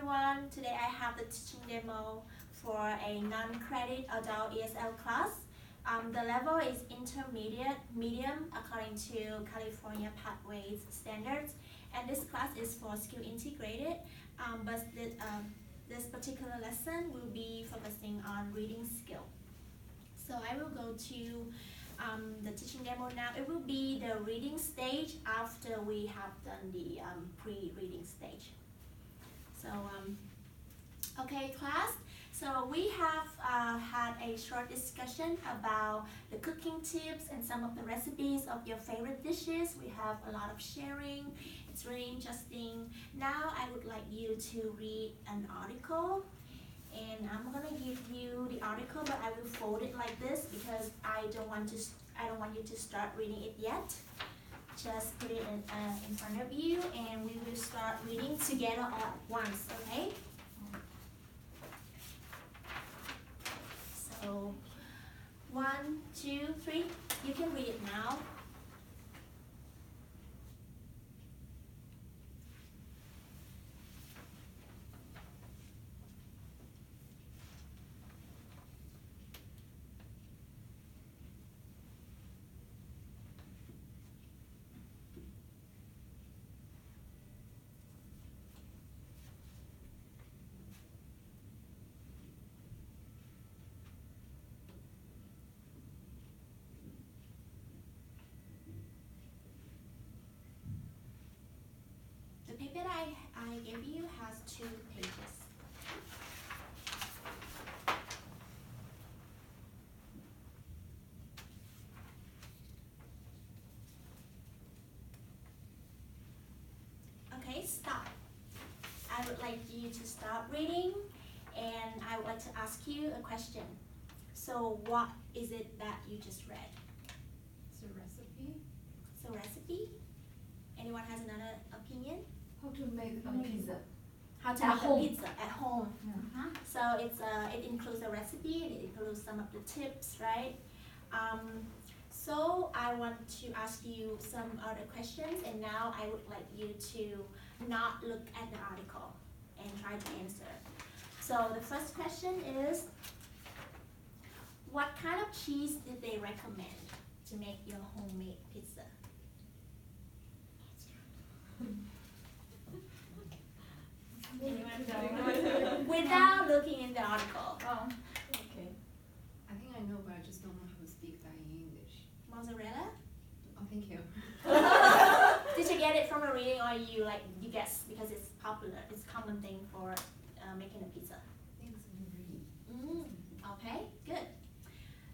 everyone. Today I have the teaching demo for a non-credit adult ESL class. The level is intermediate, medium according to California Pathways standards. And this class is for skill integrated, but this particular lesson will be focusing on reading skill. So I will go to the teaching demo now. It will be the reading stage after we have done the pre-reading stage. So, okay class, so we have had a short discussion about the cooking tips and some of the recipes of your favorite dishes. We have a lot of sharing. It's really interesting. Now I would like you to read an article. And I'm gonna give you the article, but I will fold it like this because I don't want you to start reading it yet. Just put it in front of you, and we will start reading together all at once. Okay? So 1, 2, 3. You can read it now. The paper that I gave you has 2 pages. Okay, stop. I would like you to stop reading, and I would like to ask you a question. So what is it that you just read? It's a recipe. So recipe? Anyone has another opinion? How to make a pizza. How to At make home. a pizza at home. Uh-huh. So it includes a recipe, and it includes some of the tips, right? So I want to ask you some other questions, and now I would like you to not look at the article and try to answer. So the first question is, what kind of cheese did they recommend to make your homemade pizza? Anyone? Without looking in the article. Oh, okay. I think I know, but I just don't know how to speak that in English. Mozzarella? Oh, thank you. Did you get it from a reading, or you guess because it's popular? It's a common thing for making a pizza. I think it's a reading. Okay, good.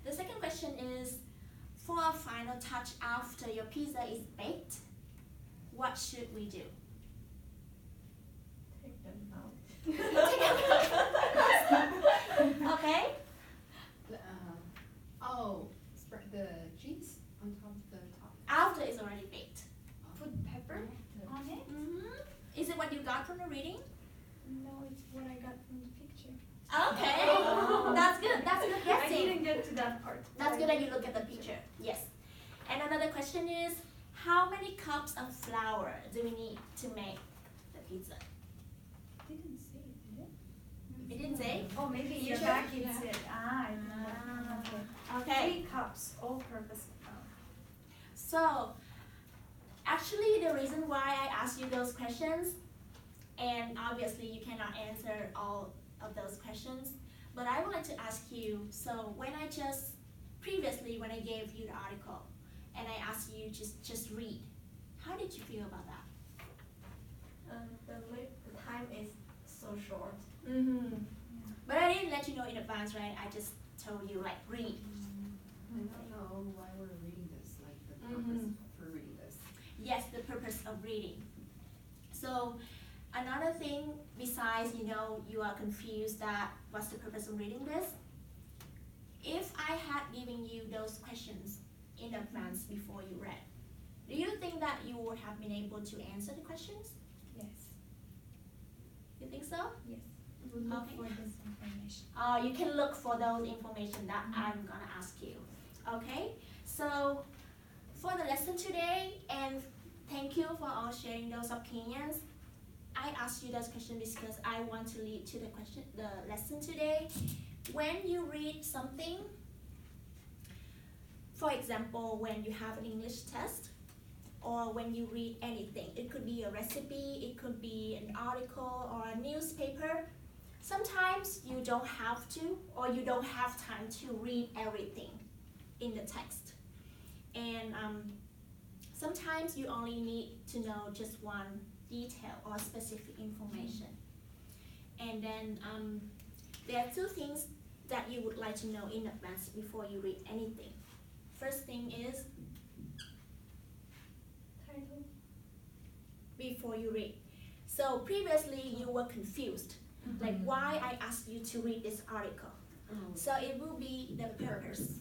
The second question is, for a final touch after your pizza is baked, what should we do? Take them out. Okay. Spread the cheese on top of the top. After it's already baked. Put pepper on it? Is it what you got from the reading? No, it's what I got from the picture. Okay. That's good. That's good I guessing. didn't get to that part. That's good that you look at the picture. Yes. And another question is, how many cups of flour do we need to make the pizza? Didn't say it, did it? It didn't say? Oh, maybe You in the sure? back it Yeah. said. I remember. Okay. 3 cups, all-purpose. So, actually the reason why I asked you those questions, and obviously you cannot answer all of those questions, but I would like to ask you, so when I gave you the article, and I asked you just read, how did you feel about that? The time is so short. But I didn't let you know in advance, right? I just told you, read. I don't know why we're reading this, like the purpose for reading this. Yes, the purpose of reading. So another thing besides, you are confused that what's the purpose of reading this? If I had given you those questions in advance before you read, do you think that you would have been able to answer the questions? Yes. You think so? Yes. We'll look Okay. for this information. You can look for those information that I'm gonna ask you. Okay, so for the lesson today, and thank you for all sharing those opinions. I asked you that question because I want to lead to the lesson today. When you read something, for example, when you have an English test, or when you read anything, it could be a recipe, it could be an article or a newspaper. Sometimes you don't have to, or you don't have time to read everything in the text. And sometimes you only need to know just one detail or specific information. And then there are two things that you would like to know in advance before you read anything. First thing is Title. before you read. So previously you were confused, like why I asked you to read this article. So it will be the purpose.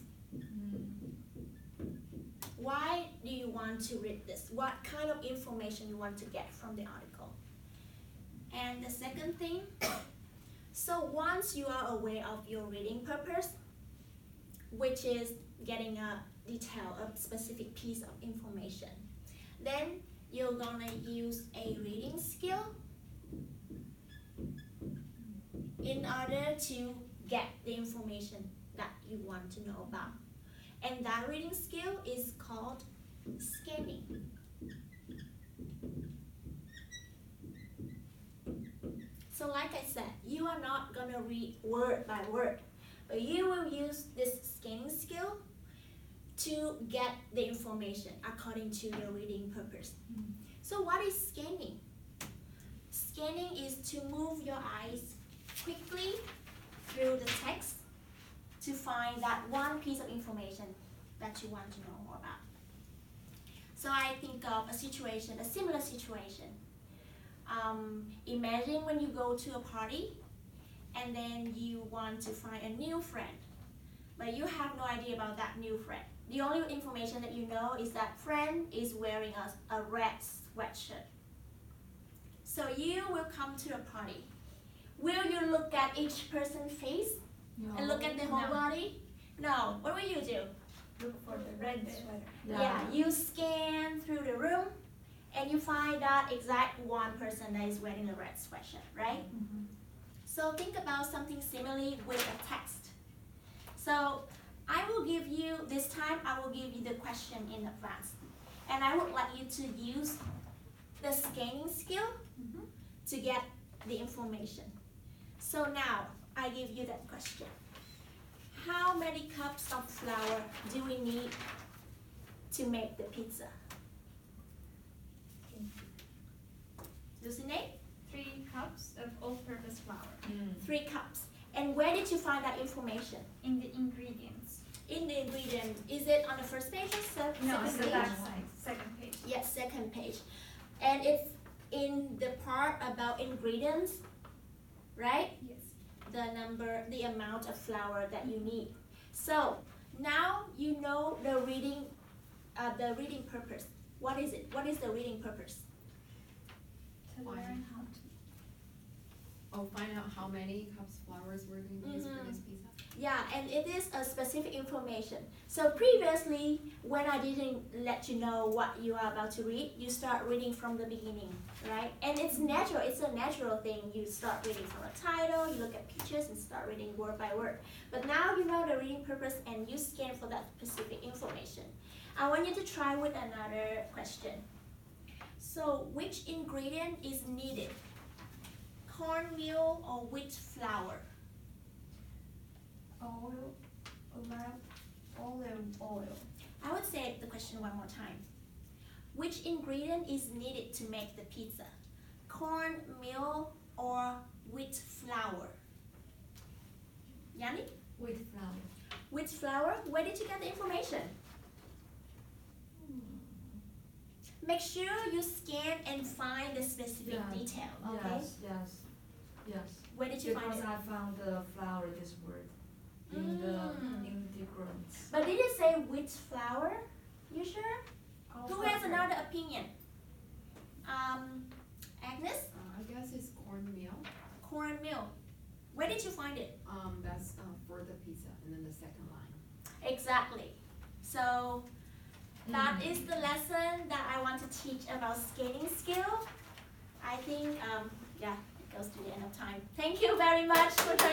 Why do you want to read this? What kind of information you want to get from the article? And the second thing, so once you are aware of your reading purpose, which is getting a detail, a specific piece of information, then you're gonna use a reading skill in order to get the information that you want to know about. And that reading skill is called scanning. So like I said, you are not gonna read word by word, but you will use this scanning skill to get the information according to your reading purpose. So what is scanning? Scanning is to move your eyes quickly through the text to find that one piece of information that you want to know more about. So I think of a situation, a similar situation. Imagine when you go to a party and then you want to find a new friend, but you have no idea about that new friend. The only information that you know is that friend is wearing a red sweatshirt. So you will come to a party. Will you look at each person's face and look at the whole body? No. What will you do? Look for the red sweater. Yeah, you scan through the room and you find that exact one person that is wearing a red sweatshirt, right? So think about something similarly with a text. So I will give you, this time I will give you the question in advance. And I would like you to use the scanning skill to get the information. So now I give you that question. How many cups of flour do we need to make the pizza? Lucinate? 3 cups of all-purpose flour. 3 cups. And where did you find that information? In the ingredients. In the ingredient. Is it on the first page or second No, it's the page? back side. Second page. Yes, second page. And it's in the part about ingredients, right? Yes. The amount of flour that you need. So now you know the reading purpose. What is it? What is the reading purpose? To learn how to. Find out how many cups flour we're going to use for this pizza. Yeah, and it is a specific information. So previously, when I didn't let you know what you are about to read, you start reading from the beginning, right? And it's natural, it's a natural thing. You start reading from a title, you look at pictures and start reading word by word. But now you know the reading purpose and you scan for that specific information. I want you to try with another question. So which ingredient is needed? Cornmeal or wheat flour? Olive oil. I would say the question one more time. Which ingredient is needed to make the pizza? Cornmeal or wheat flour? Yani? Wheat flour. Wheat flour? Where did you get the information? Make sure you scan and find the specific detail, okay? Yes. Where did you find Because it? I found the flour, this word, in the ingredients. But did it say wheat flour? You sure? Who has another opinion? Agnes? I guess it's cornmeal. Cornmeal. Where did you find it? That's for the pizza, and then the second line. Exactly. So that is the lesson that I want to teach about scanning skill. I think Thank you very much for joining